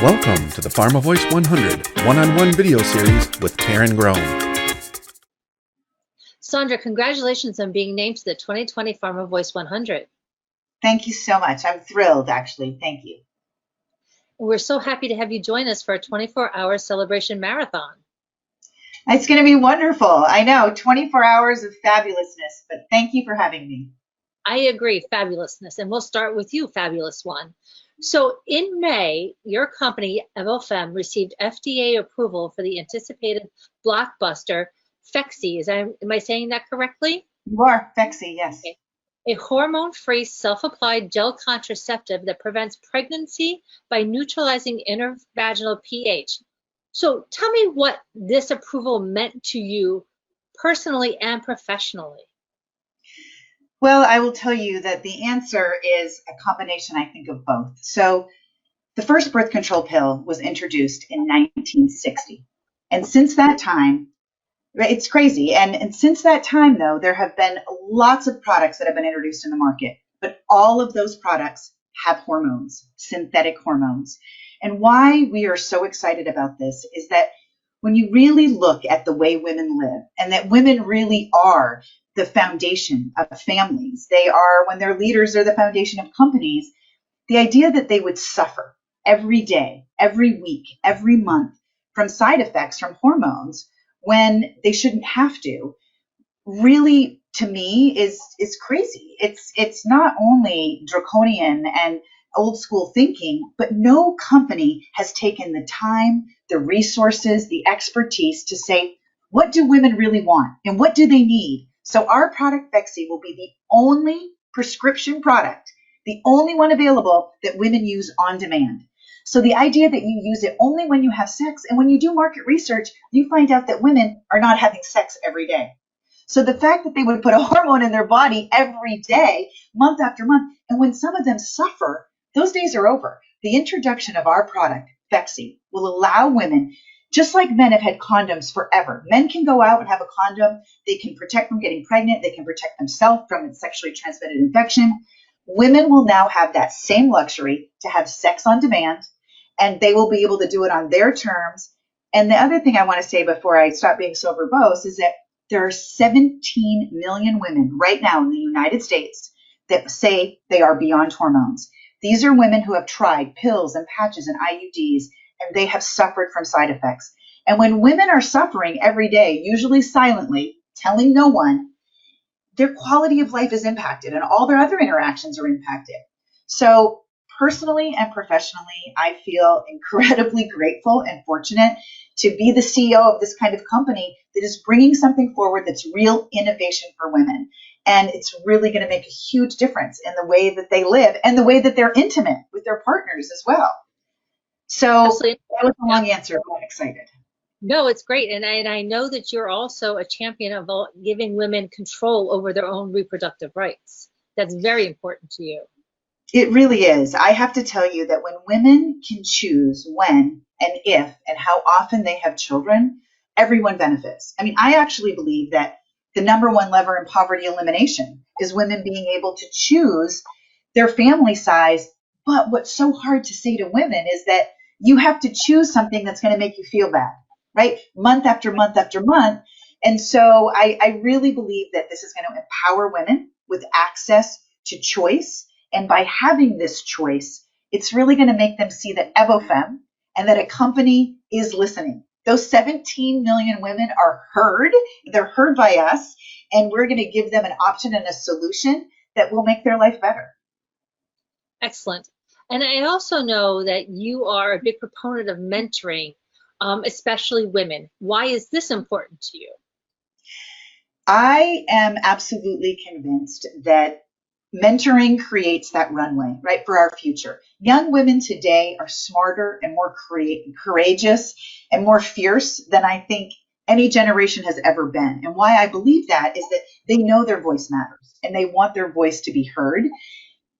Welcome to the PharmaVOICE 100 one-on-one video series with Karen Groen. Saundra, congratulations on being named to the 2020 PharmaVOICE 100. Thank you so much. I'm thrilled, actually. Thank you. We're so happy to have you join us for a 24-hour celebration marathon. It's going to be wonderful. I know, 24 hours of fabulousness, but thank you for having me. I agree, fabulousness. And we'll start with you, fabulous one. So in May, your company, Evofem, received FDA approval for the anticipated blockbuster Phexxi. Am I saying that correctly? You are, Phexxi, yes. Okay. A hormone-free self-applied gel contraceptive that prevents pregnancy by neutralizing intravaginal pH. So tell me what this approval meant to you personally and professionally. Well, I will tell you that the answer is a combination, I think, of both. So the first birth control pill was introduced in 1960. And since that time, it's crazy. And since that time, though, there have been lots of products that have been introduced in the market, but all of those products have hormones, synthetic hormones. And why we are so excited about this is that when you really look at the way women live, and that women really are the foundation of families, they are, when they're leaders, they're the foundation of companies, the idea that they would suffer every day, every week, every month from side effects from hormones when they shouldn't have to, really, to me, is crazy. It's not only draconian and old school thinking, but no company has taken the time, the resources, the expertise to say, what do women really want and what do they need? So our product, Phexxi, will be the only prescription product, the only one available that women use on demand. So the idea that you use it only when you have sex, and when you do market research, you find out that women are not having sex every day. So the fact that they would put a hormone in their body every day, month after month, and when some of them suffer, those days are over. The introduction of our product, Phexxi, will allow women, just like men have had condoms forever. Men can go out and have a condom. They can protect from getting pregnant. They can protect themselves from sexually transmitted infection. Women will now have that same luxury to have sex on demand, and they will be able to do it on their terms. And the other thing I want to say before I stop being so verbose is that there are 17 million women right now in the United States that say they are beyond hormones. These are women who have tried pills and patches and IUDs, and they have suffered from side effects. And when women are suffering every day, usually silently, telling no one, their quality of life is impacted and all their other interactions are impacted. So personally and professionally, I feel incredibly grateful and fortunate to be the CEO of this kind of company that is bringing something forward that's real innovation for women. And it's really going to make a huge difference in the way that they live and the way that they're intimate with their partners as well. So Absolutely. That was a long answer, but I'm excited. No, it's great. And I know that you're also a champion of giving women control over their own reproductive rights. That's very important to you. It really is. I have to tell you that when women can choose when and if and how often they have children, everyone benefits. I mean, I actually believe that the number one lever in poverty elimination is women being able to choose their family size. But what's so hard to say to women is that you have to choose something that's going to make you feel bad, right? Month after month after month. And so I really believe that this is going to empower women with access to choice. And by having this choice, it's really going to make them see that Evofem and that a company is listening. Those 17 million women are heard. They're heard by us, and we're going to give them an option and a solution that will make their life better. Excellent. And I also know that you are a big proponent of mentoring, especially women. Why is this important to you? I am absolutely convinced that mentoring creates that runway, right, for our future. Young women today are smarter and more courageous and more fierce than I think any generation has ever been. And why I believe that is that they know their voice matters and they want their voice to be heard.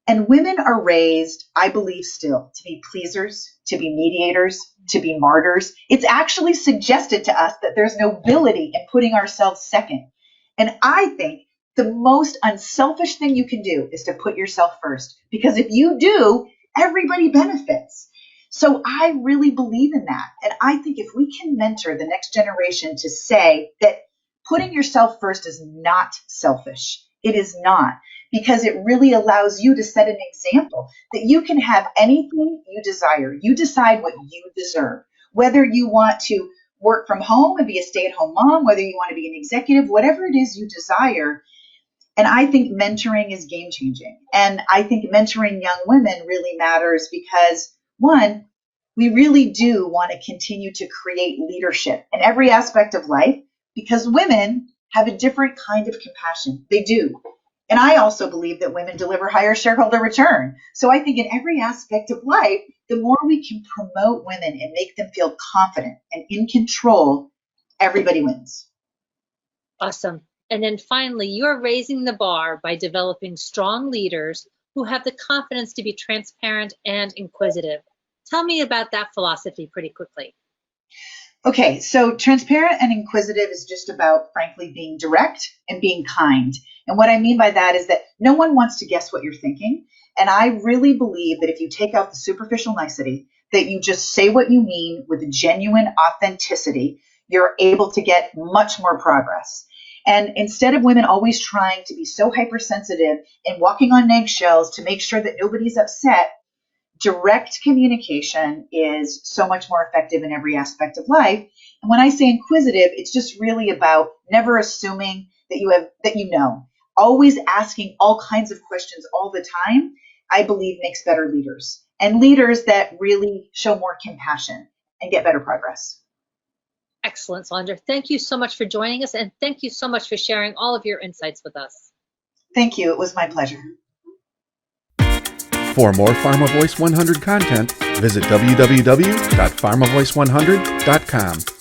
And women are raised, I believe still, to be pleasers, to be mediators, to be martyrs. It's actually suggested to us that there's nobility in putting ourselves second. And I think the most unselfish thing you can do is to put yourself first, because if you do, everybody benefits. So I really believe in that. And I think if we can mentor the next generation to say that putting yourself first is not selfish, it is not, because it really allows you to set an example that you can have anything you desire. You decide what you deserve, whether you want to work from home and be a stay-at-home mom, whether you want to be an executive, whatever it is you desire. And I think mentoring is game-changing. And I think mentoring young women really matters because, one, we really do want to continue to create leadership in every aspect of life because women have a different kind of compassion. They do. And I also believe that women deliver higher shareholder return. So I think in every aspect of life, the more we can promote women and make them feel confident and in control, everybody wins. Awesome. And then finally, you're raising the bar by developing strong leaders who have the confidence to be transparent and inquisitive. Tell me about that philosophy pretty quickly. Okay, so transparent and inquisitive is just about, frankly, being direct and being kind. And what I mean by that is that no one wants to guess what you're thinking. And I really believe that if you take out the superficial nicety, that you just say what you mean with genuine authenticity, you're able to get much more progress. And instead of women always trying to be so hypersensitive and walking on eggshells to make sure that nobody's upset, direct communication is so much more effective in every aspect of life. And when I say inquisitive, it's just really about never assuming that you know. Always asking all kinds of questions all the time, I believe makes better leaders. And leaders that really show more compassion and get better progress. Excellent, Saundra. Thank you so much for joining us, and thank you so much for sharing all of your insights with us. Thank you. It was my pleasure. For more PharmaVoice 100 content, visit www.pharmavoice100.com.